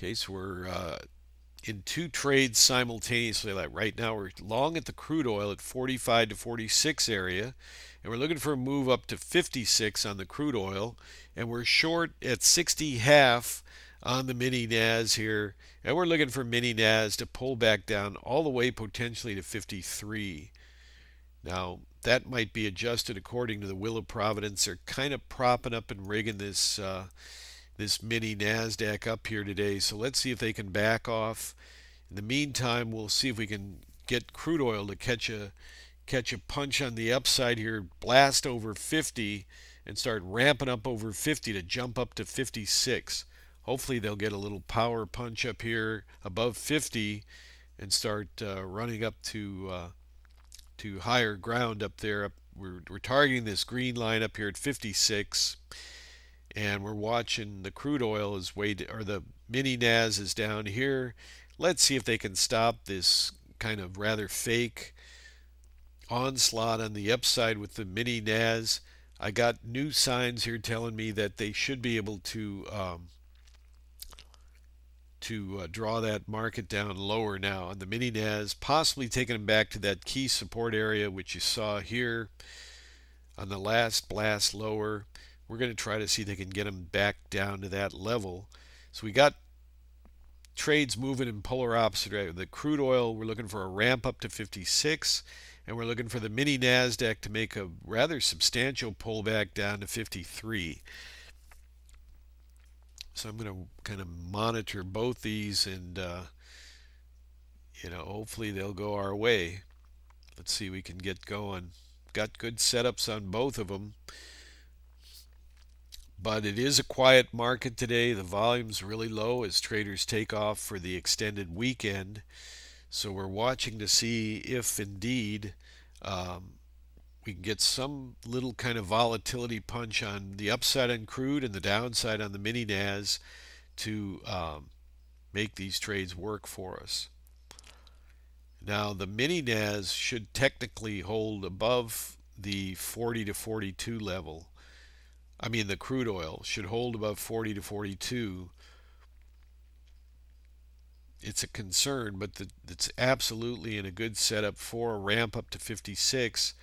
Okay, so we're in two trades simultaneously. Like right now, we're long at the crude oil at 45 to 46 area, and we're looking for a move up to 56 on the crude oil, and we're short at 60 half on the mini NAS here, and we're looking for mini NAS to pull back down all the way potentially to 53. Now, that might be adjusted according to the will of Providence. They're kind of propping up and rigging this mini NASDAQ up here today. So let's see if they can back off. In the meantime, we'll see if we can get crude oil to catch a punch on the upside here, blast over 50 and start ramping up over 50 to jump up to 56. Hopefully they'll get a little power punch up here above 50 and start running up to higher ground up there. We're targeting this green line up here at 56, and we're watching the crude oil is or the mini NAS is down here. Let's see if they can stop this kind of rather fake onslaught on the upside with the mini NAS. I got new signs here telling me that they should be able to draw that market down lower now on the mini NAS, possibly taking them back to that key support area which you saw here on the last blast lower. We're going to try to see if they can get them back down to that level. So we got trades moving in polar opposite direction. The crude oil, we're looking for a ramp up to 56, and we're looking for the mini NASDAQ to make a rather substantial pullback down to 53. So I'm going to kind of monitor both these, and hopefully they'll go our way. Let's see if we can get going. Got good setups on both of them, but it is a quiet market today. The volume's really low as traders take off for the extended weekend. So we're watching to see if indeed we can get some little kind of volatility punch on the upside on crude and the downside on the mini NAS to make these trades work for us. Now the mini NAS should technically hold above the 40 to 42 level. I mean the crude oil should hold above 40 to 42. It's a concern, but it's absolutely in a good setup for a ramp up to 56.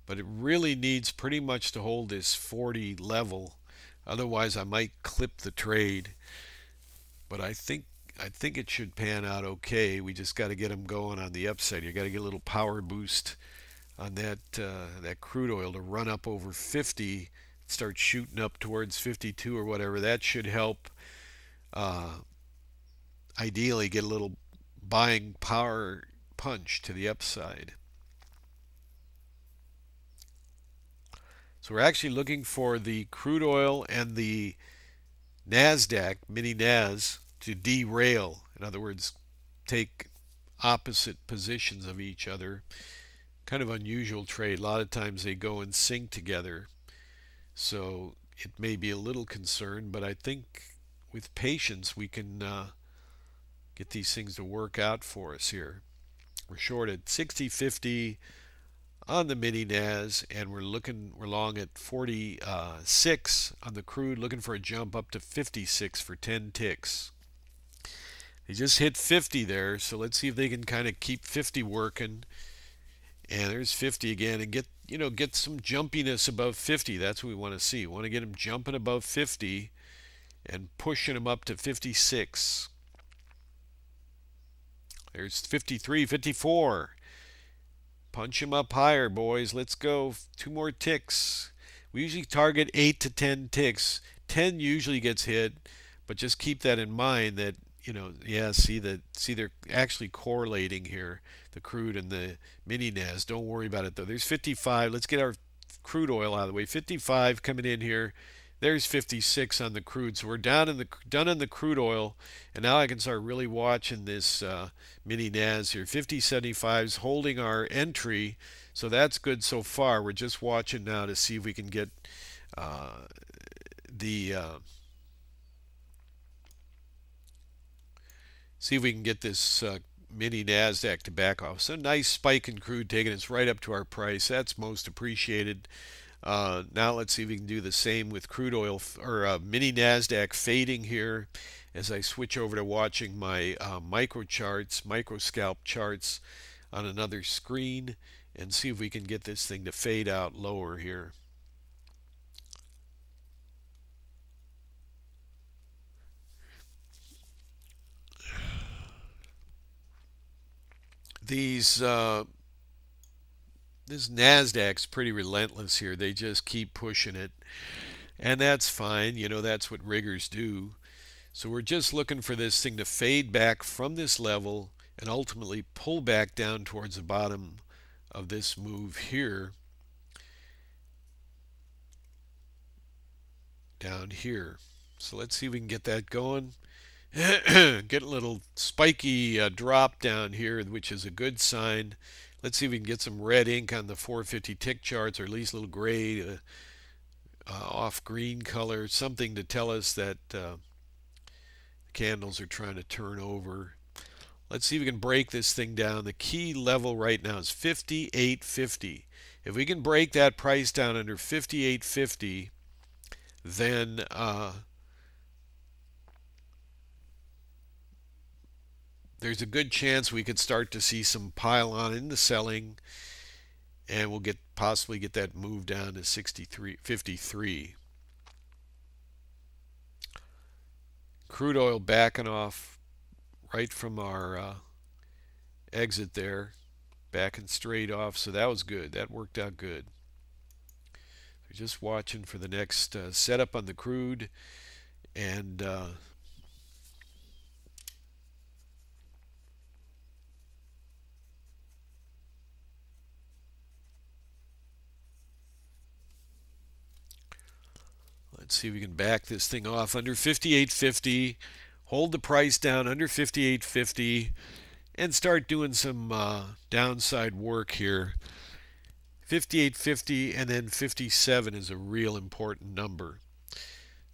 But it really needs pretty much to hold this 40 level. Otherwise, I might clip the trade. But I think it should pan out okay. We just got to get them going on the upside. You got to get a little power boost on that crude oil to run up over 50, start shooting up towards 52 or whatever. That should help. Ideally, get a little buying power punch to the upside. So we're actually looking for the crude oil and the NASDAQ, mini NAS, to derail. In other words, take opposite positions of each other. Kind of unusual trade. A lot of times they go in sync together. So it may be a little concern, but I think with patience we can get these things to work out for us here. We're short at 60.50 on the mini NAS, and we're long at 46 on the crude, looking for a jump up to 56 for 10 ticks. They just hit 50 there, so let's see if they can kind of keep 50 working. And there's 50 again, and get some jumpiness above 50. That's what we want to see. We want to get them jumping above 50 and pushing them up to 56. There's 53, 54. Punch them up higher, boys. Let's go. 2 more ticks. We usually target 8 to 10 ticks. 10 usually gets hit, but just keep that in mind that, see they're actually correlating here, the crude and the mini NAS. Don't worry about it though. There's 55. Let's get our crude oil out of the way. 55 coming in here. There's 56 on the crude. So we're done in the crude oil, and now I can start really watching this mini NAS here. 50.75 is holding our entry, so that's good so far. We're just watching now to see if we can get this mini NASDAQ to back off. So nice spike in crude taking us right up to our price. That's most appreciated. Now let's see if we can do the same with crude oil or mini NASDAQ fading here as I switch over to watching my micro scalp charts on another screen and see if we can get this thing to fade out lower here. These this NASDAQ's pretty relentless here. They just keep pushing it. And that's fine. You know, that's what riggers do. So we're just looking for this thing to fade back from this level and ultimately pull back down towards the bottom of this move here. Down here. So let's see if we can get that going. Get a little spiky drop down here, which is a good sign. Let's see if we can get some red ink on the 450 tick charts, or at least a little gray, off green color, something to tell us that candles are trying to turn over. Let's see if we can break this thing down. The key level right now is 58.50. If we can break that price down under 58.50, then there's a good chance we could start to see some pile on in the selling, and we'll possibly get that move down to 53.53. Crude oil backing off right from our exit there, backing straight off, so that was good. That worked out good. We're just watching for the next setup on the crude, and let's see if we can back this thing off under 58.50, hold the price down under 58.50, and start doing some downside work here. 58.50 and then 57 is a real important number.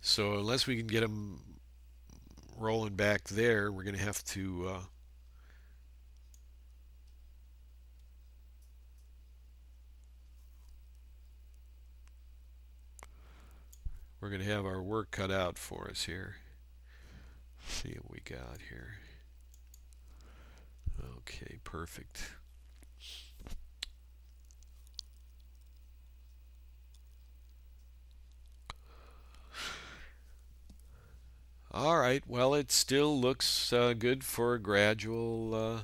So unless we can get them rolling back there, we're going to have to have our work cut out for us here. Let's see what we got here. Okay, perfect. All right, well, it still looks good for a gradual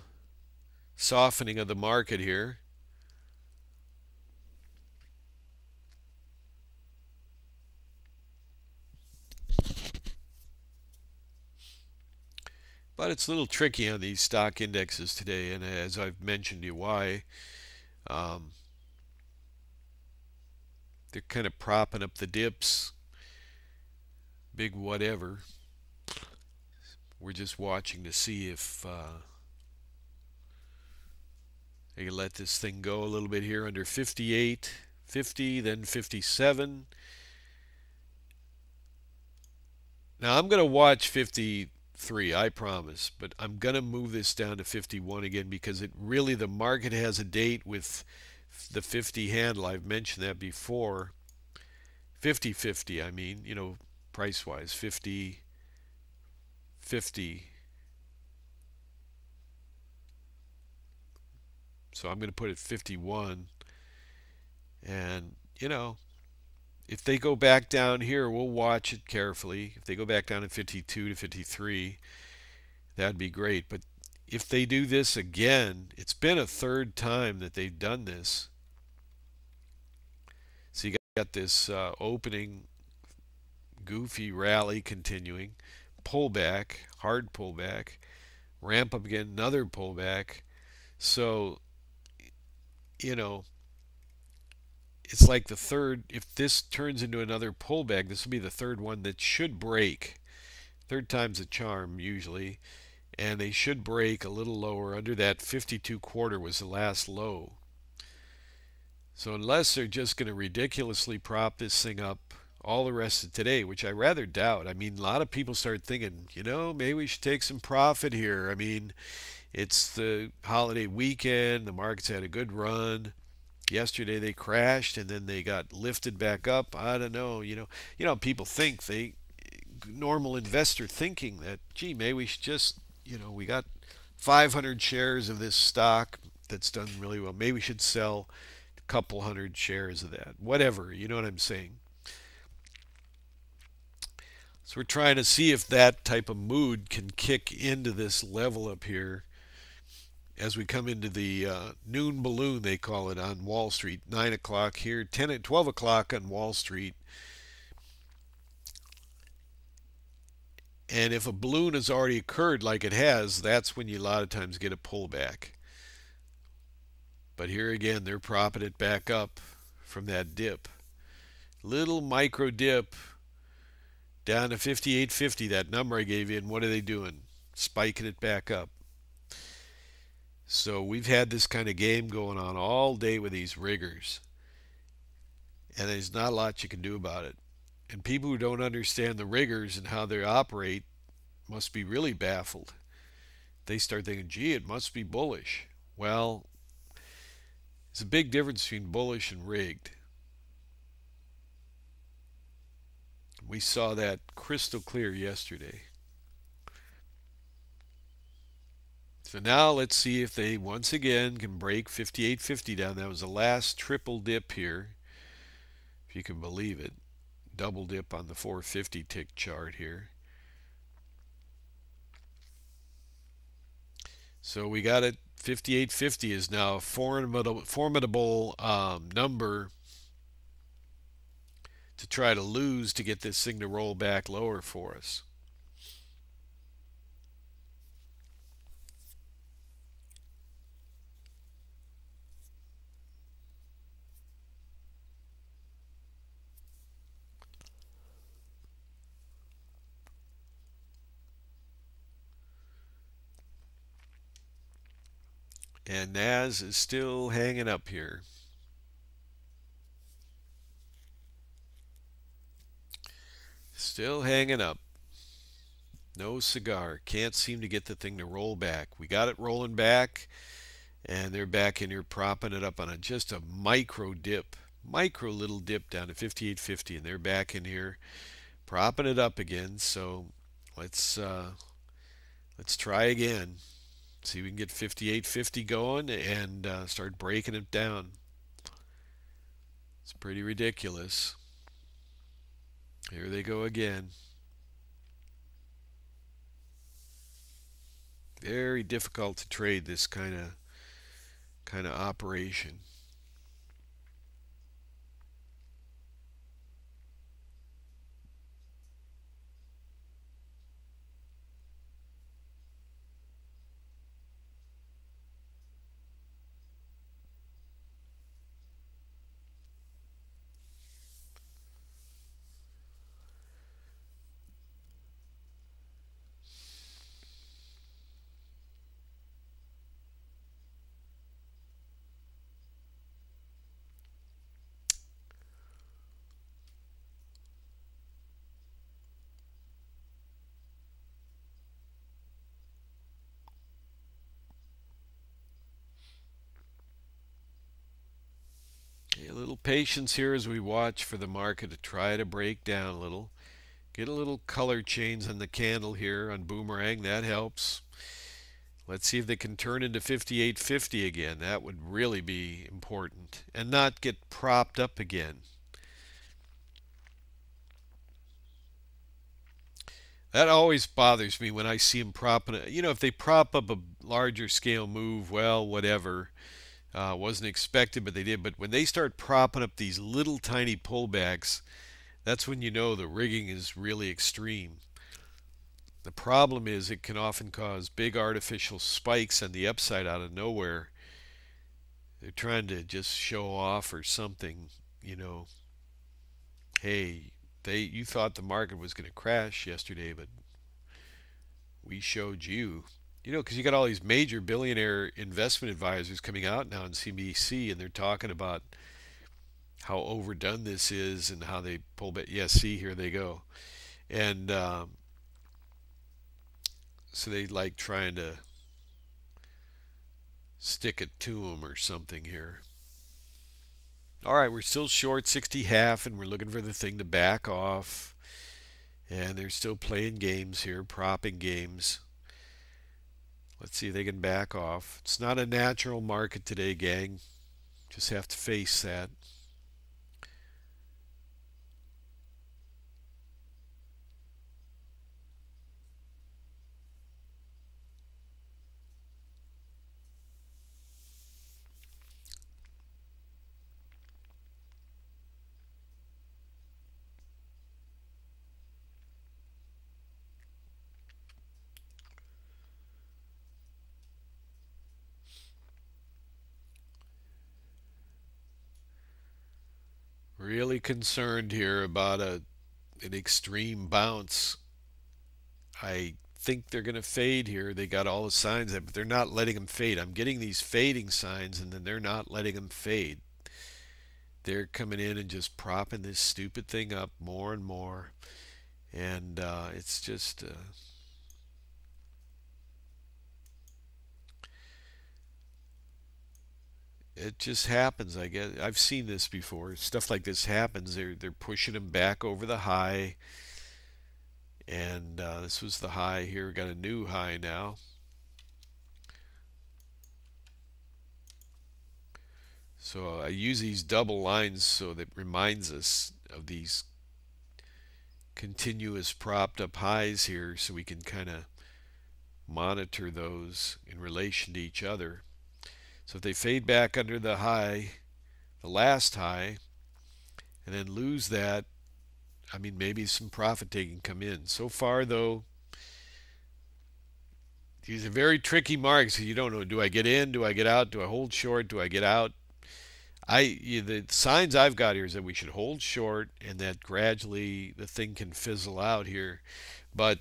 softening of the market here. But it's a little tricky on these stock indexes today, and as I've mentioned to you why, they're kind of propping up the dips, big whatever. We're just watching to see if they can let this thing go a little bit here under 58.50, then 57. Now I'm going to watch 53, I promise, but I'm going to move this down to 51 again because it really, the market has a date with the 50 handle. I've mentioned that before. 50-50, I mean, you know, price-wise, 50-50. So I'm going to put it 51. And, you know, if they go back down here, we'll watch it carefully. If they go back down to 52 to 53, that'd be great. But if they do this again, it's been a third time that they've done this. So you got this opening goofy rally continuing, pullback, hard pullback, ramp up again, another pullback. So, you know, it's like the third, if this turns into another pullback, this will be the third one that should break. Third time's a charm usually, and they should break a little lower. Under that 52 quarter was the last low. So unless they're just going to ridiculously prop this thing up all the rest of today, which I rather doubt. I mean, a lot of people start thinking, you know, maybe we should take some profit here. I mean, it's the holiday weekend, the market's had a good run, Yesterday they crashed and then they got lifted back up. I don't know. People think normal investor thinking that, gee, maybe we should just, we got 500 shares of this stock that's done really well. Maybe we should sell a couple hundred shares of that. Whatever, you know what I'm saying? So we're trying to see if that type of mood can kick into this level up here as we come into the noon balloon, they call it, on Wall Street. 9 o'clock here, 12 o'clock on Wall Street. And if a balloon has already occurred like it has, that's when you a lot of times get a pullback. But here again, they're propping it back up from that dip. Little micro dip down to 58.50, that number I gave you, and what are they doing? Spiking it back up. So we've had this kind of game going on all day with these riggers, and there's not a lot you can do about it. And people who don't understand the riggers and how they operate must be really baffled. They start thinking, gee, it must be bullish. Well, there's a big difference between bullish and rigged. We saw that crystal clear yesterday. So now let's see if they once again can break 58.50 down. That was the last triple dip here, if you can believe it. Double dip on the 450 tick chart here. So we got it. 58.50 is now a formidable number to try to lose to get this thing to roll back lower for us. And NAS is still hanging up here. Still hanging up. No cigar. Can't seem to get the thing to roll back. We got it rolling back, and they're back in here propping it up on just a micro dip. Micro little dip down to 58.50, and they're back in here propping it up again. So let's try again. See if we can get 58.50 going and start breaking it down. It's pretty ridiculous. Here they go again. Very difficult to trade this kind of operation. A little patience here as we watch for the market to try to break down a little. Get a little color change on the candle here on Boomerang. That helps. Let's see if they can turn into 58.50 again. That would really be important. And not get propped up again. That always bothers me when I see them propping it. If they prop up a larger scale move, well, whatever. Wasn't expected, but they did. But when they start propping up these little tiny pullbacks, that's when you know the rigging is really extreme. The problem is it can often cause big artificial spikes on the upside out of nowhere. They're trying to just show off or something, Hey, you thought the market was going to crash yesterday, but we showed you. Because you got all these major billionaire investment advisors coming out now on CNBC, and they're talking about how overdone this is and how they pull back. Yeah, see, here they go. And so they like trying to stick it to them or something here. All right, we're still short 60 half, and we're looking for the thing to back off. And they're still playing games here, propping games. Let's see if they can back off. It's not a natural market today, gang. Just have to face that. Really concerned here about an extreme bounce. I think they're going to fade here. They got all the signs there, but they're not letting them fade. I'm getting these fading signs, and then they're not letting them fade. They're coming in and just propping this stupid thing up more and more. And it's just it just happens. I guess I've seen this before. Stuff like this happens. They're pushing them back over the high, and this was the high here. We got a new high now. So I use these double lines so that reminds us of these continuous propped up highs here, so we can kind of monitor those in relation to each other. So if they fade back under the high, the last high, and then lose that, I mean, maybe some profit taking come in. So far, though, these are very tricky marks. You don't know, do I get in? Do I get out? Do I hold short? Do I get out? The signs I've got here is that we should hold short, and that gradually the thing can fizzle out here. But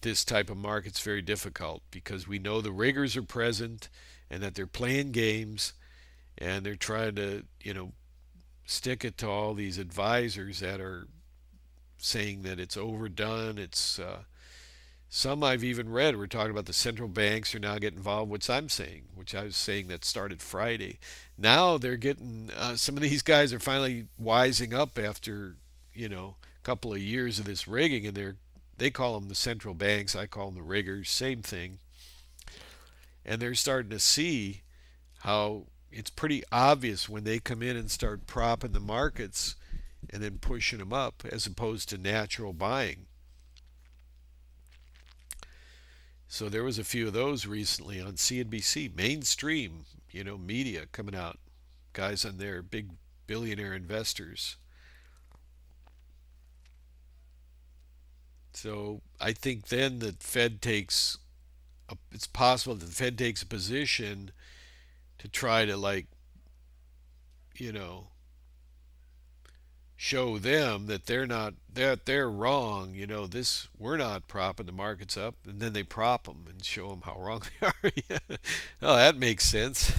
this type of market's very difficult because we know the riggers are present and that they're playing games, and they're trying to, stick it to all these advisors that are saying that it's overdone. It's some I've even read. We're talking about the central banks are now getting involved, which I'm saying, which I was saying that started Friday. Now they're getting some of these guys are finally wising up after a couple of years of this rigging, and they call them the central banks. I call them the riggers. Same thing. And they're starting to see how it's pretty obvious when they come in and start propping the markets and then pushing them up as opposed to natural buying. So there was a few of those recently on CNBC, mainstream, media coming out, guys on there, big billionaire investors. So I think then the Fed it's possible that the Fed takes a position to try to you know, show them that they're wrong. This we're not propping the markets up, and then they prop them and show them how wrong they are. Oh, that makes sense.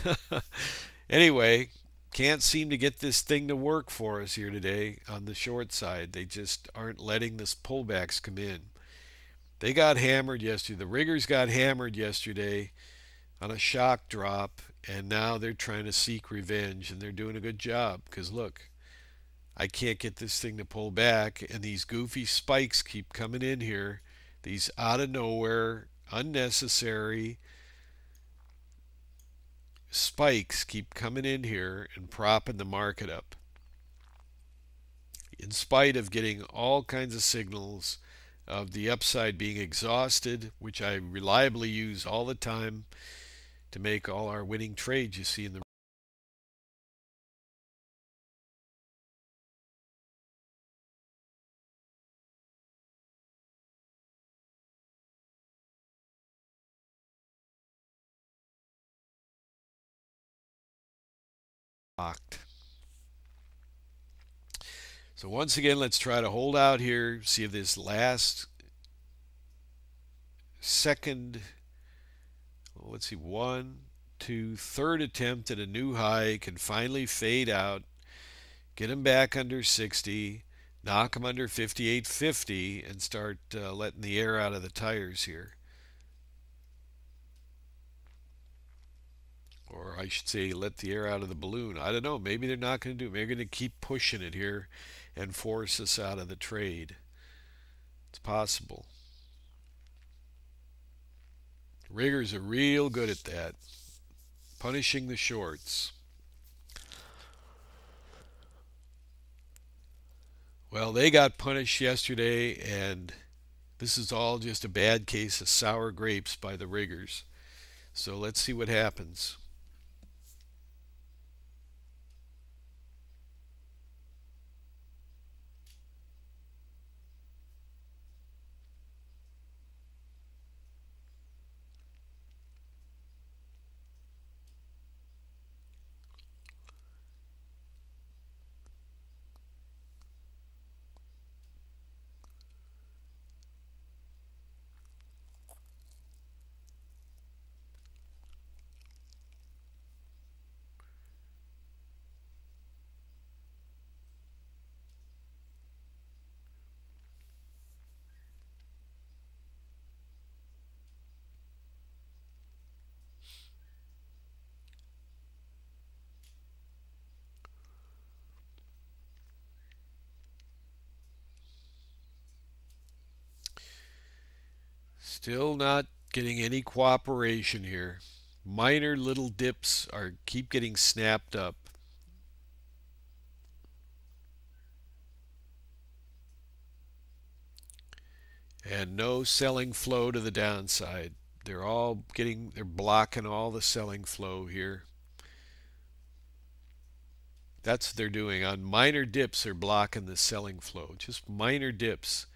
Anyway, can't seem to get this thing to work for us here today on the short side. They just aren't letting this pullbacks come in. They got hammered yesterday. The riggers got hammered yesterday on a shock drop, and now they're trying to seek revenge, and they're doing a good job because look, I can't get this thing to pull back, and these goofy spikes keep coming in here. These out of nowhere, unnecessary spikes keep coming in here and propping the market up. In spite of getting all kinds of signals of the upside being exhausted, which I reliably use all the time to make all our winning trades you see in the locked. So once again, let's try to hold out here, see if this last second, let's see, one, two, third attempt at a new high can finally fade out, get them back under 60, knock them under 58.50, and start letting the air out of the tires here. or I should say let the air out of the balloon. I don't know. Maybe they're not going to do it. Maybe they're going to keep pushing it here and force us out of the trade. It's possible. Riggers are real good at that, punishing the shorts. Well, they got punished yesterday, and this is all just a bad case of sour grapes by the riggers. So let's see what happens. Still not getting any cooperation here. Minor little dips are keep getting snapped up. And no selling flow to the downside. They're blocking all the selling flow here. That's what they're doing. On minor dips, they're blocking the selling flow. Just minor dips.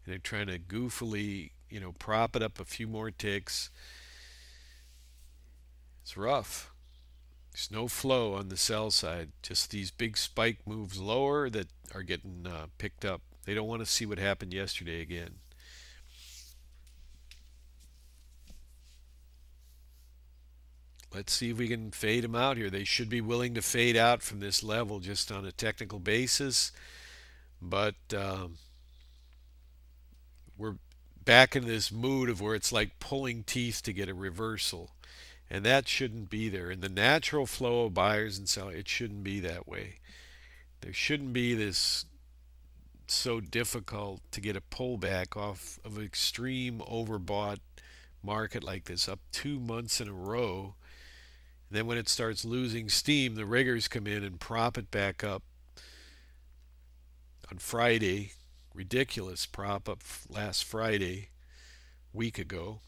And they're trying to goofily, prop it up a few more ticks. It's rough. There's no flow on the sell side. Just these big spike moves lower that are getting picked up. They don't want to see what happened yesterday again. Let's see if we can fade them out here. They should be willing to fade out from this level just on a technical basis. But we're back in this mood of where it's like pulling teeth to get a reversal. And that shouldn't be there. In the natural flow of buyers and sellers, it shouldn't be that way. There shouldn't be this so difficult to get a pullback off of an extreme overbought market like this, up 2 months in a row. And then when it starts losing steam, the riggers come in and prop it back up. On Friday, ridiculous prop up last Friday, week ago.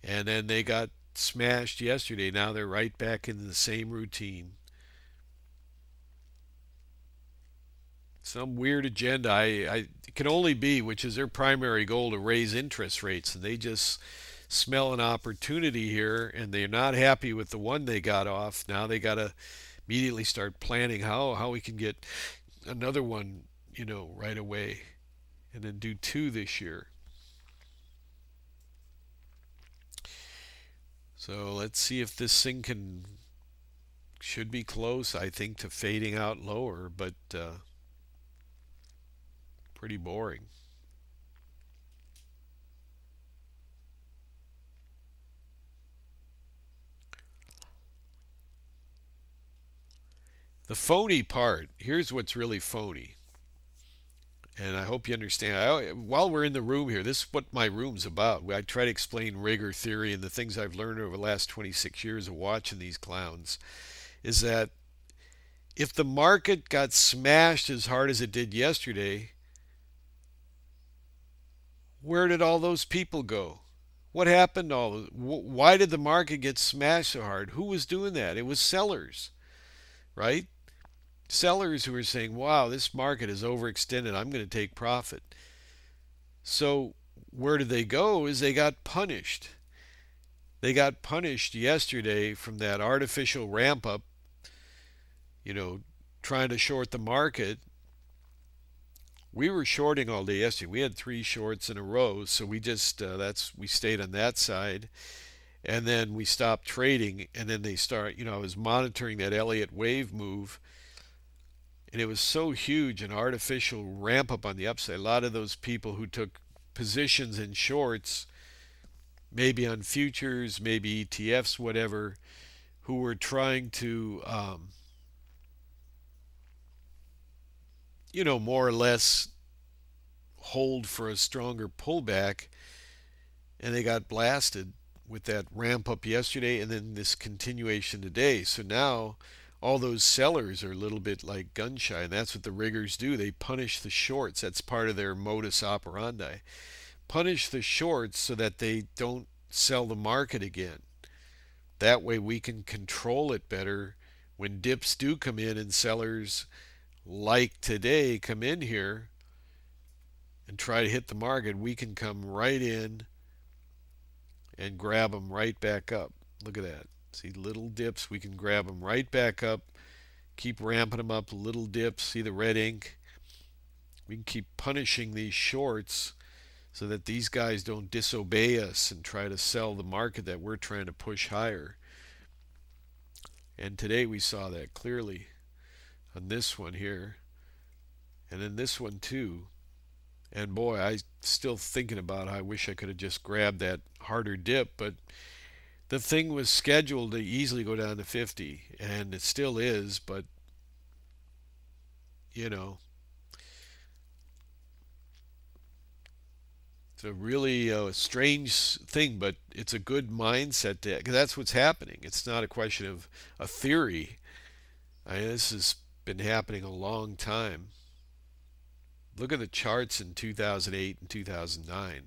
And then they got smashed yesterday. Now they're right back in the same routine. Some weird agenda. It can only be, which is their primary goal, to raise interest rates. And they just smell an opportunity here, and they're not happy with the one they got off. Now they got to immediately start planning how we can get another one, right away, and then do two this year. So let's see if this thing should be close, I think, to fading out lower, but pretty boring. The phony part, here's what's really phony. And I hope you understand. While we're in the room here, this is what my room's about. I try to explain rigor theory and the things I've learned over the last 26 years of watching these clowns. Is that if the market got smashed as hard as it did yesterday, where did all those people go? What happened to all those? Why did the market get smashed so hard? Who was doing that? It was sellers, right? Sellers who were saying, wow, this market is overextended. I'm going to take profit. So where did they go? Is they got punished. They got punished yesterday from that artificial ramp up, trying to short the market. We were shorting all day yesterday. We had 3 shorts in a row, so we just we stayed on that side, and then we stopped trading. And then they start. I was monitoring that Elliott wave move, and it was so huge, an artificial ramp up on the upside. A lot of those people who took positions in shorts maybe on futures, maybe ETFs, whatever, who were trying to, more or less hold for a stronger pullback, and they got blasted with that ramp up yesterday and then this continuation today. So now all those sellers are a little bit like gun shy, and that's what the riggers do. They punish the shorts. That's part of their modus operandi. Punish the shorts so that they don't sell the market again. That way we can control it better when dips do come in and sellers like today come in here and try to hit the market. We can come right in and grab them right back up. Look at that. See, little dips, we can grab them right back up, keep ramping them up, little dips. See the red ink? We can keep punishing these shorts so that these guys don't disobey us and try to sell the market that we're trying to push higher. And today we saw that clearly on this one here, and then this one too. And boy, I still thinking about how I wish I could have just grabbed that harder dip, but the thing was scheduled to easily go down to 50, and it still is, but you know, it's a really strange thing, but it's a good mindset to, because that's what's happening. It's not a question of a theory. This has been happening a long time. Look at the charts in 2008 and 2009.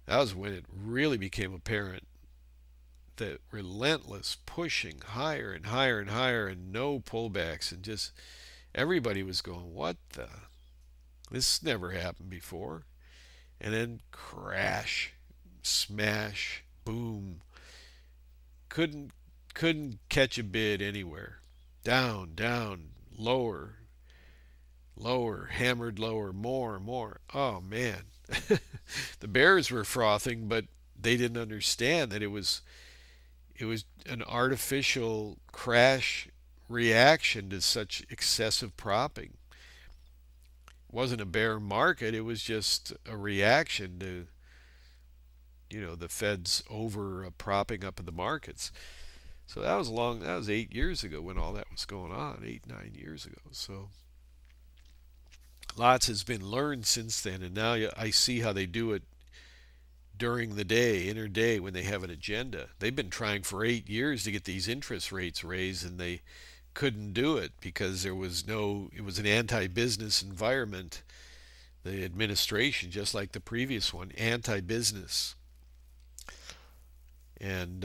That was when it really became apparent that relentless pushing higher and higher and higher and no pullbacks, and just everybody was going, what the? This never happened before. And then crash, smash, boom. Couldn't catch a bid anywhere. Down, down, lower, lower, hammered lower, more, more. Oh man. The bears were frothing, but they didn't understand that it was an artificial crash reaction to such excessive propping. It wasn't a bear market, it was just a reaction to the Fed's over propping up of the markets. So that was 8 years ago when all that was going on, 8, 9 years ago. So lots has been learned since then, and now I see how they do it during the day, interday, when they have an agenda. They've been trying for 8 years to get these interest rates raised, and they couldn't do it because it was an anti-business environment. The administration, just like the previous one, anti-business. And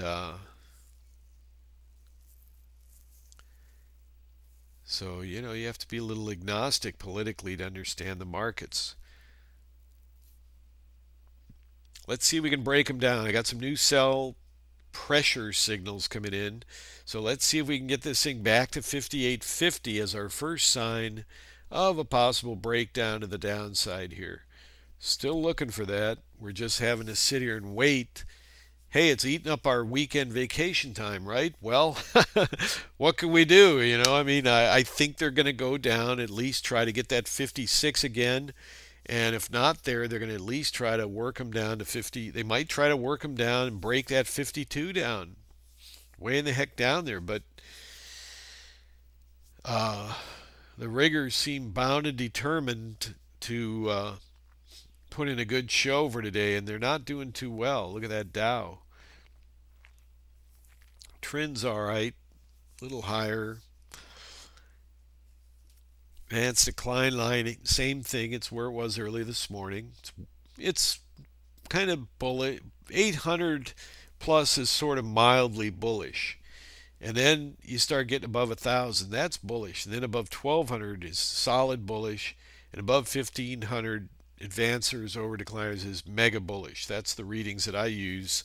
so, you have to be a little agnostic politically to understand the markets. Let's see if we can break them down. I got some new sell pressure signals coming in. So let's see if we can get this thing back to 58.50 as our first sign of a possible breakdown to the downside here. Still looking for that. We're just having to sit here and wait. Hey, it's eating up our weekend vacation time, right? Well, what can we do? I think they're going to go down, at least try to get that 56 again. And if not there, they're going to at least try to work them down to 50. They might try to work them down and break that 52 down. Way in the heck down there. But the riggers seem bound and determined to put in a good show for today, and they're not doing too well. Look at that Dow. Trend's all right, a little higher. Advanced decline line, same thing. It's where it was early this morning. It's kind of bullish. 800 plus is sort of mildly bullish. And then you start getting above 1,000. That's bullish. And then above 1,200 is solid bullish. And above 1,500, advancers over decliners is mega bullish. That's the readings that I use.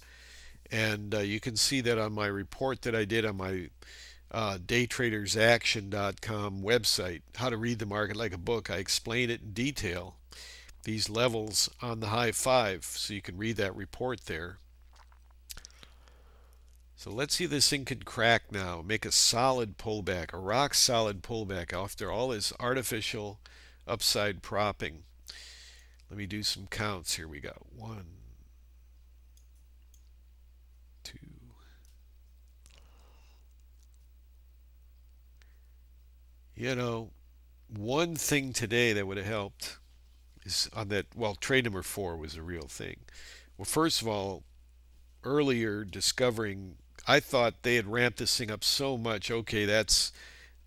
And you can see that on my report that I did on my daytradersaction.com website, how to read the market like a book. I explain it in detail, these levels on the high 5, so you can read that report there. So let's see if this thing can crack now, make a solid pullback, a rock solid pullback after all this artificial upside propping. Let me do some counts. Here we go. 1, You know, one thing today that would have helped is on that, well, trade number four was a real thing. Well, first of all, earlier discovering, I thought they had ramped this thing up so much. Okay, they're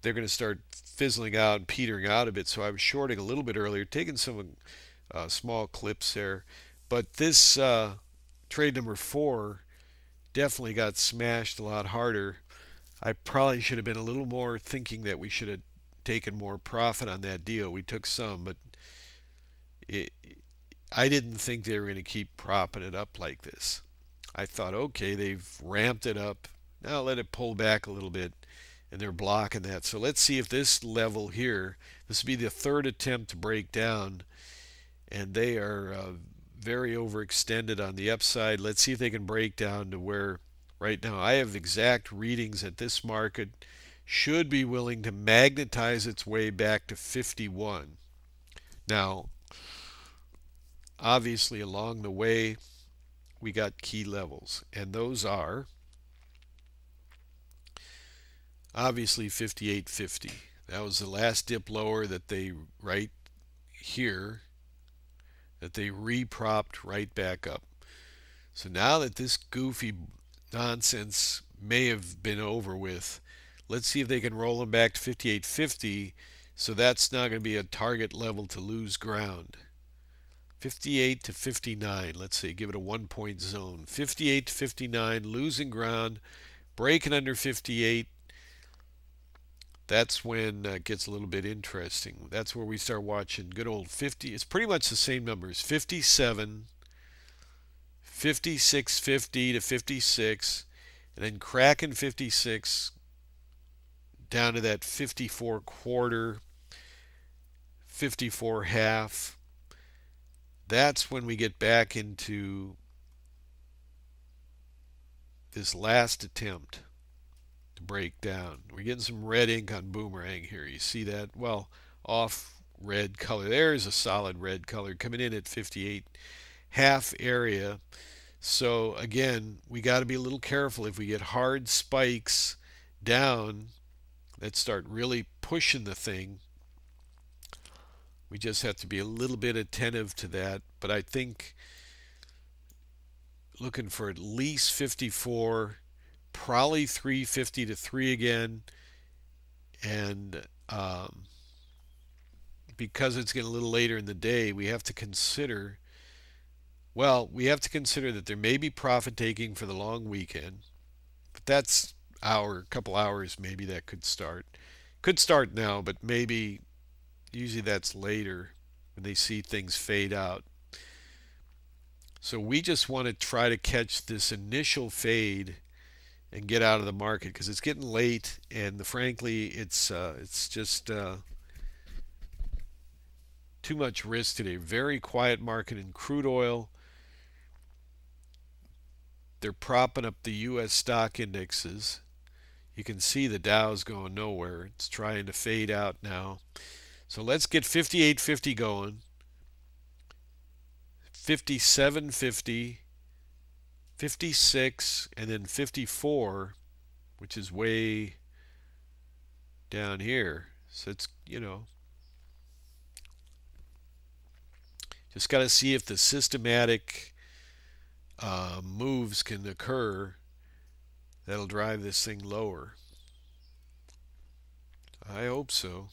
going to start fizzling out and petering out a bit. So I was shorting a little bit earlier, taking some small clips there. But this trade number four definitely got smashed a lot harder. I probably should have been a little more thinking that we should have taken more profit on that deal. We took some, but it, I didn't think they were going to keep propping it up like this. I thought, okay, they've ramped it up. Now let it pull back a little bit, and they're blocking that. So let's see if this level here, this will be the third attempt to break down, and they are very overextended on the upside. Let's see if they can break down to where right now I have exact readings that this market should be willing to magnetize its way back to 51. Now, obviously, along the way, we got key levels, and those are obviously 58.50. That was the last dip lower that they right here that they repropped right back up. So now that this goofy nonsense may have been over with, let's see if they can roll them back to 58.50. So that's not going to be a target level to lose ground. 58 to 59, let's see, give it a 1 point zone. 58 to 59, losing ground, breaking under 58. That's when it gets a little bit interesting. That's where we start watching good old 50. It's pretty much the same numbers. 57, 56.50 to 56, and then cracking 56 down to that 54 quarter, 54 half. That's when we get back into this last attempt to break down. We're getting some red ink on Boomerang here. You see that? Well, off red color. There's a solid red color coming in at 58 half area. So again, we got to be a little careful if we get hard spikes down that start really pushing the thing. We just have to be a little bit attentive to that. But I think looking for at least 54, probably 350 to 3 again. And because it's getting a little later in the day, we have to consider, well, we have to consider that there may be profit taking for the long weekend. But that's a couple hours maybe that could start. Could start now, but maybe usually that's later when they see things fade out. So we just want to try to catch this initial fade and get out of the market because it's getting late, and frankly, it's just too much risk today. Very quiet market in crude oil. They're propping up the U.S. stock indexes. You can see the Dow's going nowhere. It's trying to fade out now. So let's get 58.50 going. 57.50, 56, and then 54, which is way down here. So it's, just got to see if the systematic moves can occur that'll drive this thing lower. I hope so.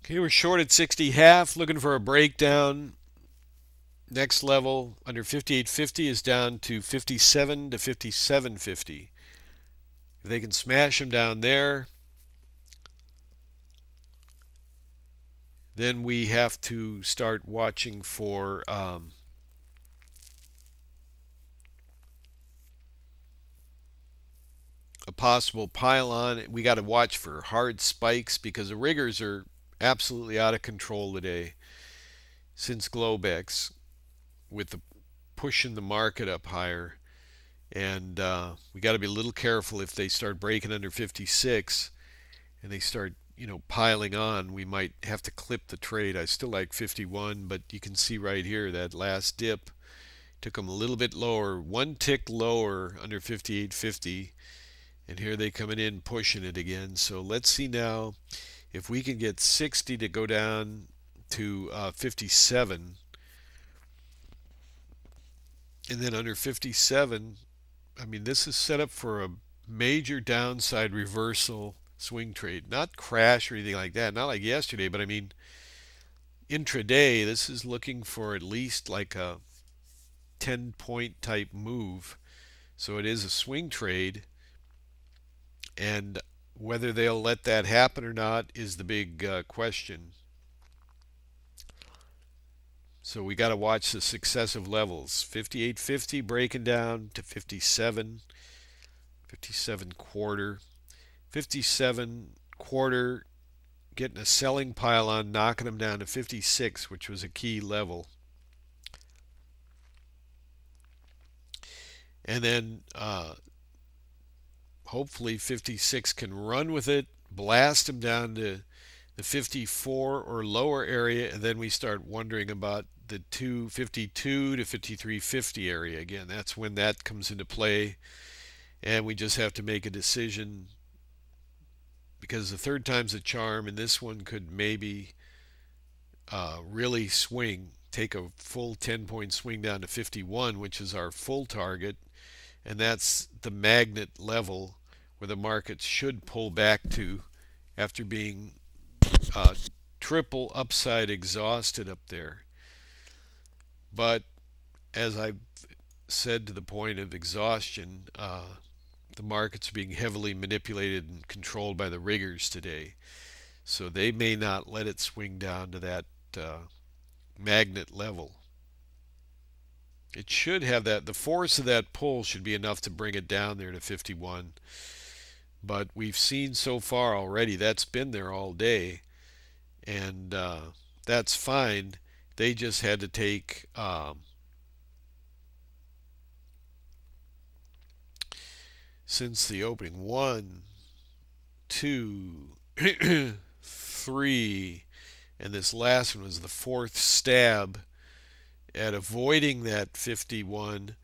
Okay, we're short at 60.5, looking for a breakdown. Next level under 58.50 is down to 57 to 57.50. If they can smash them down there, then we have to start watching for a possible pylon. We got to watch for hard spikes because the riggers are absolutely out of control today since Globex with the pushing the market up higher. And we got to be a little careful if they start breaking under 56 and they start, piling on. We might have to clip the trade. I still like 51, but you can see right here that last dip took them a little bit lower, one tick lower under 58.50. And here they coming in pushing it again. So let's see now if we can get 60 to go down to 57. And then under 57, I mean, this is set up for a major downside reversal swing trade. Not crash or anything like that. Not like yesterday, but I mean, intraday, this is looking for at least like a 10-point type move. So it is a swing trade. And whether they'll let that happen or not is the big question. So we got to watch the successive levels. 58.50 breaking down to 57, 57 quarter, 57 quarter getting a selling pylon, knocking them down to 56, which was a key level. And then hopefully 56 can run with it, blast them down to the 54 or lower area, and then we start wondering about the 252 to 53.50 area again. That's when that comes into play, and we just have to make a decision because the third time's a charm, and this one could maybe really swing, take a full 10-point swing down to 51, which is our full target, and that's the magnet level where the market should pull back to after being triple upside exhausted up there. But as I've said, to the point of exhaustion, the market's being heavily manipulated and controlled by the riggers today. So they may not let it swing down to that magnet level. It should have that, the force of that pull should be enough to bring it down there to 51. But we've seen so far already that's been there all day. And that's fine. They just had to take since the opening 1, 2, 3, and this last one was the fourth stab at avoiding that 51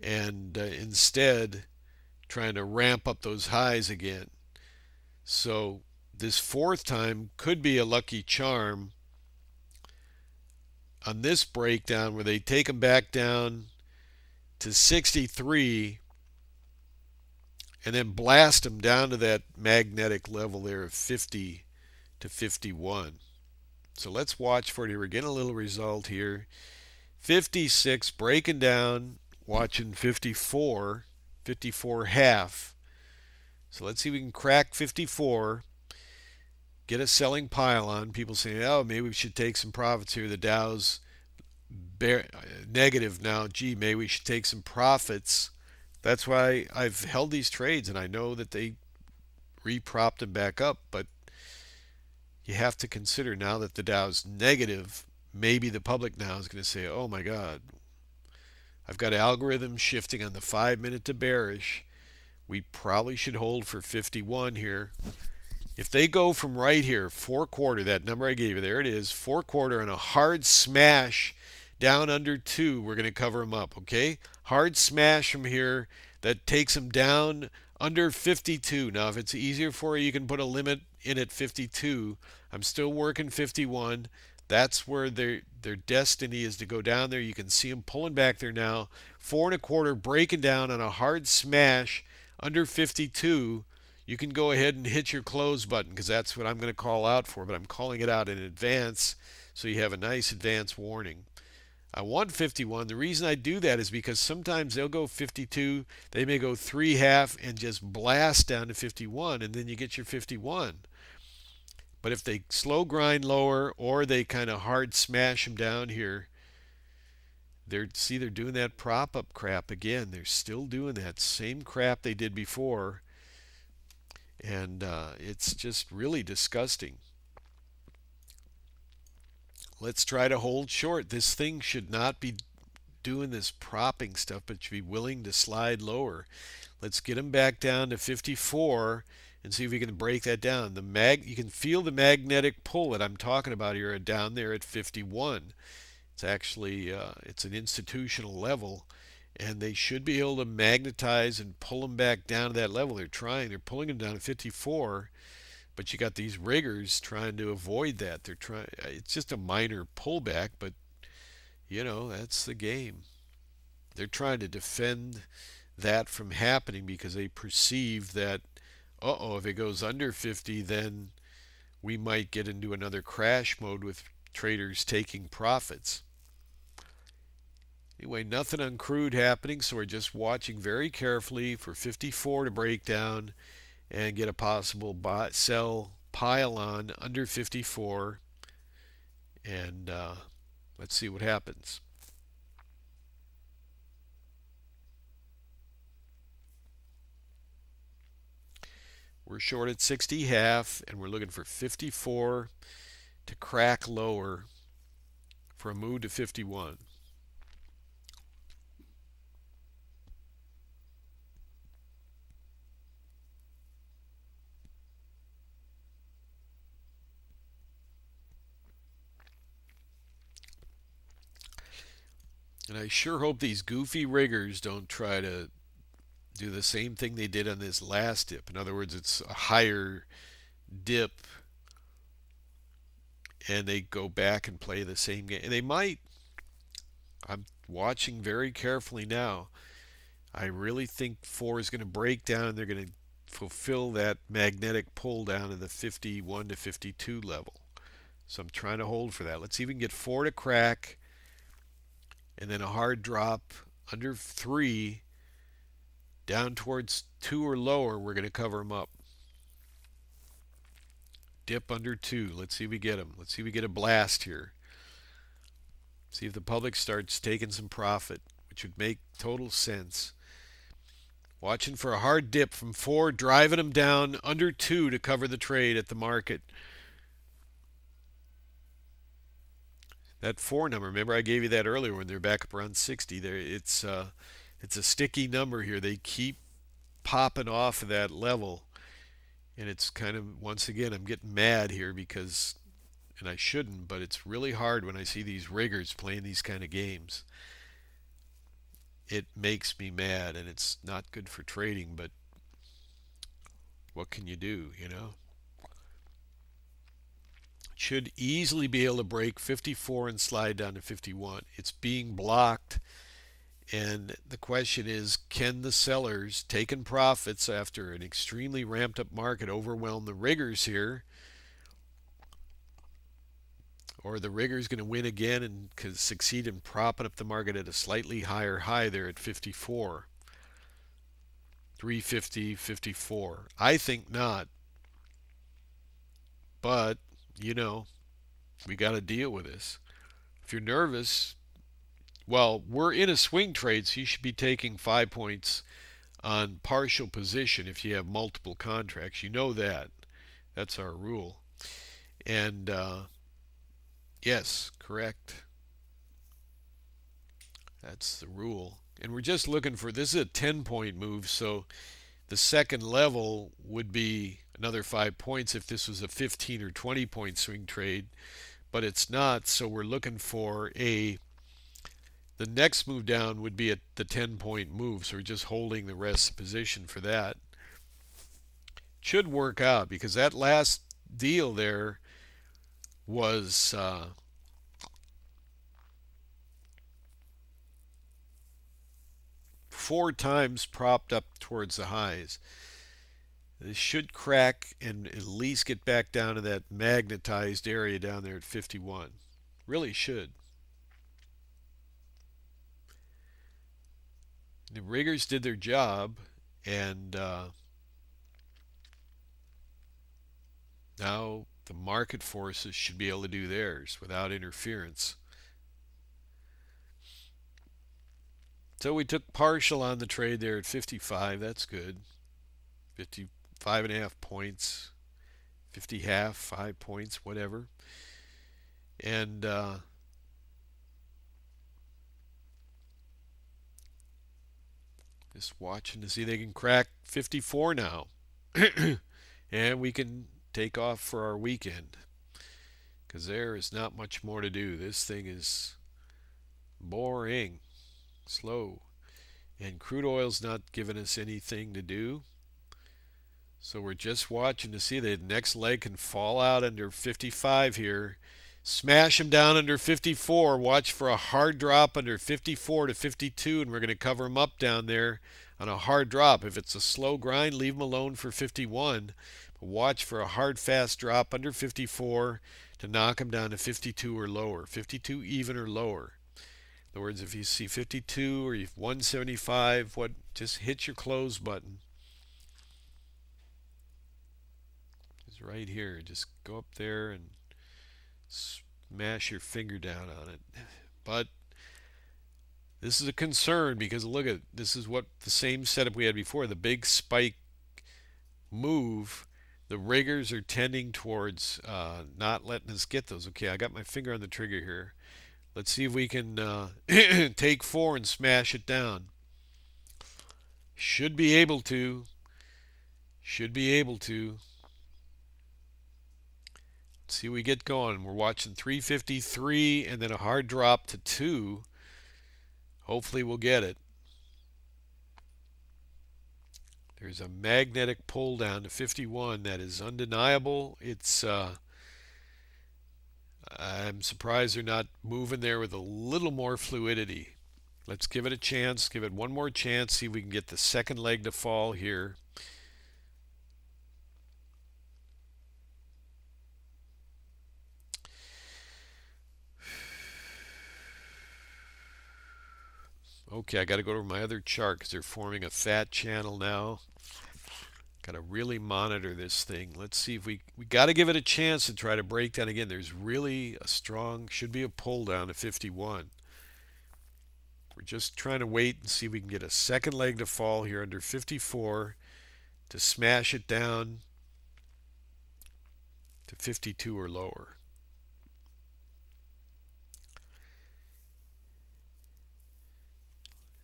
and instead trying to ramp up those highs again. So this fourth time could be a lucky charm on this breakdown where they take them back down to 63 and then blast them down to that magnetic level there of 50 to 51. So let's watch for it here. We're getting a little result here. 56 breaking down, watching 54, 54 half. So let's see if we can crack 54, get a selling pylon. People saying, oh, maybe we should take some profits here. The Dow's negative now. Gee, maybe we should take some profits. That's why I've held these trades, and I know that they repropped them back up, but you have to consider now that the Dow's negative, maybe the public now is going to say, oh my God, I've got algorithms shifting on the 5-minute to bearish. We probably should hold for 51 here. If they go from right here, 4 quarter, that number I gave you, there it is, 4 quarter, and a hard smash down under 2, we're going to cover them up, okay? Hard smash from here that takes them down under 52. Now, if it's easier for you, you can put a limit in at 52. I'm still working 51. That's where their destiny is, to go down there. You can see them pulling back there now. 4 1/4 breaking down on a hard smash under 52. you can go ahead and hit your close button because that's what I'm going to call out for, but I'm calling it out in advance so you have a nice advance warning. I want 51. The reason I do that is because sometimes they'll go 52, they may go 3/2 and just blast down to 51, and then you get your 51. But if they slow grind lower or they kind of hard smash them down here, they're doing that prop up crap again. They're still doing that same crap they did before, and it's just really disgusting. Let's try to hold short. This thing should not be doing this propping stuff, but should be willing to slide lower. Let's get them back down to 54 and see if we can break that down. You can feel the magnetic pull that I'm talking about here down there at 51. It's actually it's an institutional level, and they should be able to magnetize and pull them back down to that level. They're pulling them down to 54, but you got these riggers trying to avoid that. It's just a minor pullback, but that's the game. They're trying to defend that from happening because they perceive that, if it goes under 50, then we might get into another crash mode with traders taking profits. Anyway, nothing on crude happening, so we're just watching very carefully for 54 to break down and get a possible sell pile on under 54, and let's see what happens. We're short at 60/2, and we're looking for 54 to crack lower for a move to 51. And I sure hope these goofy riggers don't try to do the same thing they did on this last dip. In other words, it's a higher dip and they go back and play the same game. And they might. I'm watching very carefully now. I really think 4 is going to break down and they're going to fulfill that magnetic pull down to the 51 to 52 level. So I'm trying to hold for that. Let's see if we can get 4 to crack and then a hard drop under 3 down towards 2 or lower. We're going to cover them up. Dip under 2. Let's see if we get them. Let's see if we get a blast here. See if the public starts taking some profit, which would make total sense. Watching for a hard dip from 4, driving them down under 2 to cover the trade at the market. That 4 number, remember I gave you that earlier when they're back up around 60. It's a sticky number here. They keep popping off of that level. And it's kind of, once again, I'm getting mad here because, and I shouldn't, but it's really hard when I see these riggers playing these kind of games. It makes me mad, and it's not good for trading, but what can you do, Should easily be able to break 54 and slide down to 51. It's being blocked, and the question is, can the sellers taking profits after an extremely ramped up market overwhelm the riggers here? Or the rigger's going to win again and succeed in propping up the market at a slightly higher high there at 54. 350, 54. I think not. But, we got to deal with this. If you're nervous, well, we're in a swing trade, so you should be taking 5 points on partial position if you have multiple contracts. You know that. That's our rule. And yes, correct. That's the rule. And we're just looking for, this is a 10-point move, so the second level would be another 5 points if this was a 15 or 20-point swing trade, but it's not, so we're looking for the next move down would be at the 10-point move, so we're just holding the rest of the position for that. Should work out because that last deal there was 4 times propped up towards the highs. This should crack and at least get back down to that magnetized area down there at 51. Really should. The riggers did their job, and now the market forces should be able to do theirs without interference. So we took partial on the trade there at 55. That's good. 55.5 points, 50 half, 5 points, whatever. And just watching to see if they can crack 54 now. And we can take off for our weekend, because there is not much more to do. This thing is boring, slow, and crude oil's not giving us anything to do. So we're just watching to see the next leg can fall out under 55 here. Smash them down under 54. Watch for a hard drop under 54 to 52, and we're going to cover them up down there on a hard drop. If it's a slow grind, leave them alone for 51. But watch for a hard, fast drop under 54 to knock them down to 52 or lower. 52 even or lower. In other words, if you see 52 or 175, just hit your close button. It's right here. Just go up there and smash your finger down on it. But this is a concern, because look at this is what the same setup we had before. The big spike move. The riggers are tending towards not letting us get those. Okay, I got my finger on the trigger here. Let's see if we can take 4 and smash it down. Should be able to. Should be able to. Let's see, we get going. We're watching 353 and then a hard drop to 2. Hopefully we'll get it. There's a magnetic pull down to 51 that is undeniable. It's I'm surprised they're not moving there with a little more fluidity. Let's give it a chance. Give it one more chance. See if we can get the second leg to fall here. Okay, I got to go to my other chart because they're forming a fat channel now. Got to really monitor this thing. Let's see if we got to give it a chance to try to break down again. There's really a strong, should be a pull down to 51. We're just trying to wait and see if we can get a second leg to fall here under 54 to smash it down to 52 or lower.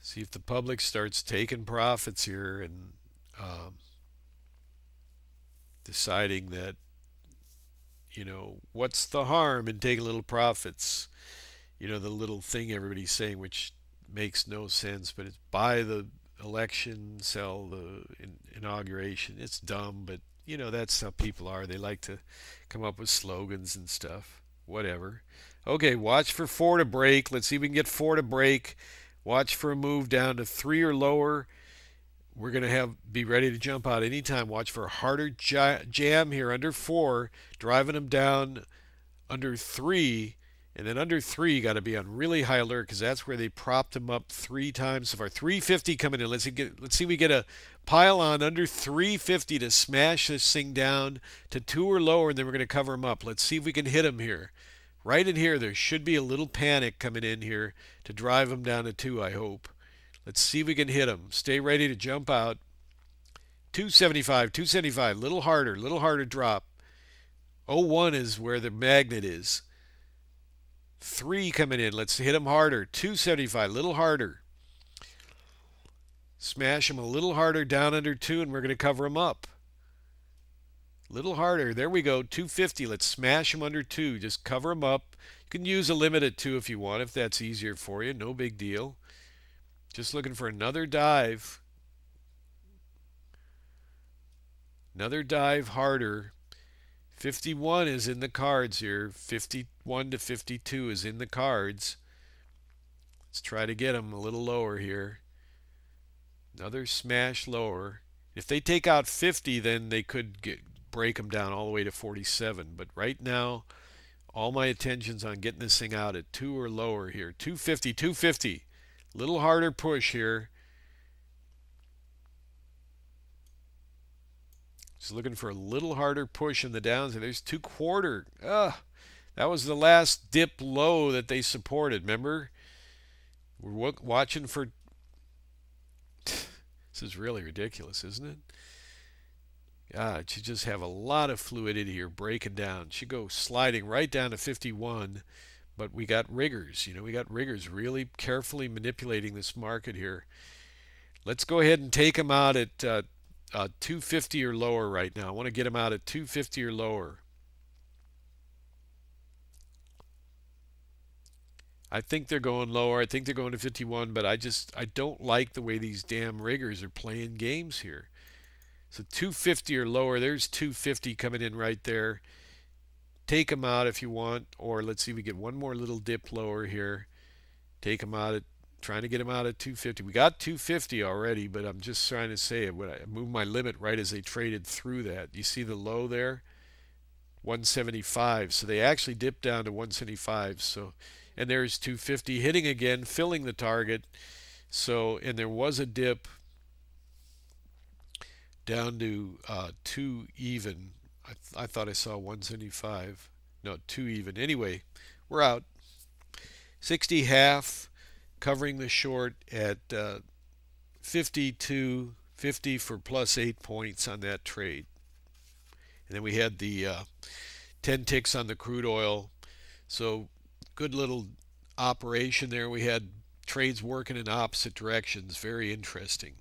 See if the public starts taking profits here and deciding that, you know, what's the harm in taking little profits? You know, the little thing everybody's saying, which makes no sense, but it's buy the election, sell the inauguration. It's dumb, but, you know, that's how people are. They like to come up with slogans and stuff. Whatever. Okay, watch for 4 to break. Let's see if we can get 4 to break. Watch for a move down to 3 or lower. We're going to be ready to jump out anytime. Watch for a harder jam here under 4, driving them down under 3. And then under 3, you got to be on really high alert, because that's where they propped them up 3 times so far. 350 coming in. Let's see we get a pile on under 350 to smash this thing down to 2 or lower, and then we're going to cover them up. Let's see if we can hit them here. Right in here, there should be a little panic coming in here to drive them down to 2, I hope. Let's see if we can hit them. Stay ready to jump out. 275, 275, little harder drop. 01 is where the magnet is. 3 coming in. Let's hit them harder. 275, little harder. Smash them a little harder down under 2, and we're going to cover them up. Little harder. There we go. 250. Let's smash them under 2. Just cover them up. You can use a limit at 2 if you want, if that's easier for you. No big deal. Just looking for another dive. Another dive harder. 51 is in the cards here. 51 to 52 is in the cards. Let's try to get them a little lower here. Another smash lower. If they take out 50, then they could break them down all the way to 47. But right now, all my attention's on getting this thing out at 2 or lower here. 250, 250. Little harder push here. Just looking for a little harder push in the downs. And there's 2/4. That was the last dip low that they supported. Remember? We're watching for. This is really ridiculous, isn't it? God, it should just have a lot of fluidity here breaking down. It should go sliding right down to 51, but we got riggers. We got riggers really carefully manipulating this market here. Let's go ahead and take them out at 250 or lower right now. I want to get them out at 250 or lower. I think they're going lower. I think they're going to 51, but I don't like the way these damn riggers are playing games here. So 250 or lower, there's 250 coming in right there. Take them out if you want, or let's see if we get one more little dip lower here. Take them out trying to get them out at 250. We got 250 already, but I'm just trying to say it. When I moved my limit right as they traded through that. You see the low there? 175. So they actually dipped down to 175. So, and there's 250 hitting again, filling the target. So, and there was a dip down to 2 even. I thought I saw 175. No, 2 even. Anyway, we're out. 60 half, covering the short at 52.50 for plus 8 points on that trade. And then we had the 10 ticks on the crude oil. So good little operation there. We had trades working in opposite directions. Very interesting.